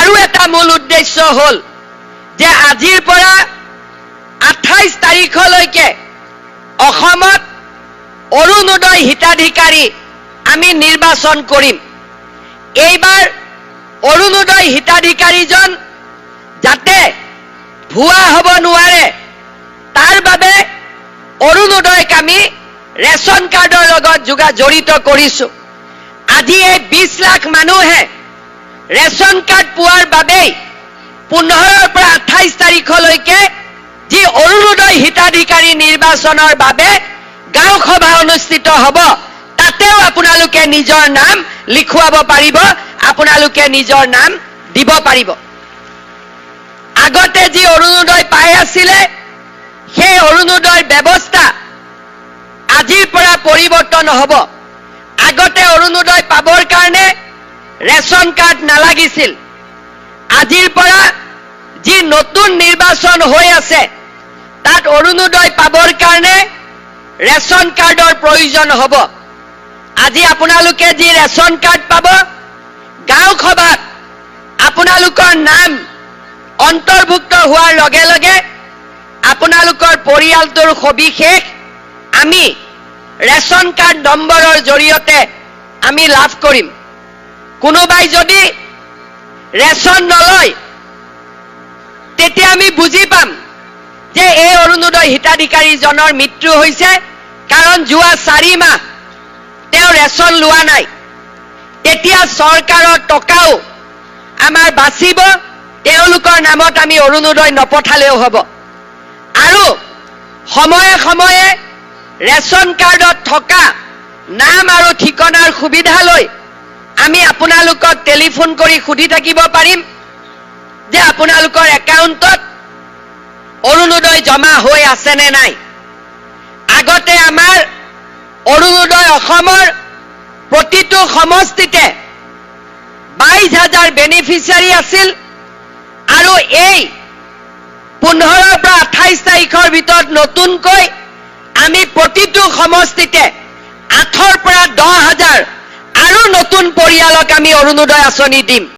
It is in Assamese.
আৰু এটা মূল উদ্দেশ্য হল যে আজিৰ পৰা 28 তাৰিখলৈকে অসমত অৰুণোদয় হিতাধিকাৰী আমি নিৰ্বাচন কৰিম। এইবাৰ অৰুণোদয় হিতাধিকাৰীজন যাতে ভুৱা হ'ব নোৱাৰে তাৰ বাবে অৰুণোদয়ক আমি ৰেশন কাৰ্ডৰ লগত জড়িত কৰিছো। আজি এই 20 লাখ মানুহে ৰেশন কাৰ্ড পোৱাৰ বাবে 15ৰ পৰা 28 তাৰিখলৈকে যি অৰুণোদয় হিতাধিকাৰী নিৰ্বাচনৰ বাবে গাঁও সভা অনুষ্ঠিত হ'ব, তাতেও আপোনালোকে নিজৰ নাম লিখুৱাব পাৰিব, আপোনালোকে নিজৰ নাম দিব পাৰিব। আগতে যি অৰুণোদয় পাই আছিলে সেই অৰুণোদয়ৰ ব্যৱস্থা আজিৰ পৰা পৰিৱৰ্তন হ'ব। আগতে অৰুণোদয় পাবৰ কাৰণে ৰেশন কাৰ্ড নালাগিছিল। আজিৰ পৰা যি নতুন নিৰ্বাচন হৈ আছে তাত অৰুণোদয় পাবৰ কাৰণে ৰেশন কাৰ্ডৰ প্ৰয়োজন হ'ব। আজি আপোনালোকে যি ৰেশন কাৰ্ড পাব, গাঁও সভাত আপোনালোকৰ নাম অন্তৰ্ভুক্ত হোৱাৰ লগে লগে আপোনালোকৰ পৰিয়ালটোৰ সবিশেষ আমি ৰেশন কাৰ্ড নম্বৰৰ জৰিয়তে আমি লাভ কৰিম। কোনোবাই যদি ৰেশন নলয় তেতিয়া আমি বুজি পাম যে এই অৰুণোদয় হিতাধিকাৰীজনৰ মৃত্যু হৈছে, কাৰণ যোৱা 4 মাহ তেওঁ ৰেশন লোৱা নাই। তেতিয়া চৰকাৰৰ টকাও আমাৰ বাচিব, তেওঁলোকৰ নামত আমি অৰুণোদয় নপঠালেও হ'ব। আৰু সময়ে সময়ে ৰেশন কাৰ্ডত থকা নাম আৰু ঠিকনাৰ সুবিধা লৈ আমি আপোনালোকক টেলিফোন কৰি সুধি থাকিব পাৰিম যে আপোনালোকৰ একাউণ্টত অৰুণোদয় জমা হৈ আছে নে নাই। আগতে আমাৰ অৰুণোদয় অসমৰ প্ৰতিটো সমষ্টিতে 22,000 বেনিফিচিয়াৰী আছিল আৰু এই 15ৰ পৰা 28 তাৰিখৰ ভিতৰত নতুনকৈ আমি প্ৰতিটো সমষ্টিতে 8ৰ পৰা 10,000 আৰু নতুন পৰিয়ালক আমি অৰুণোদয় আঁচনি দিম।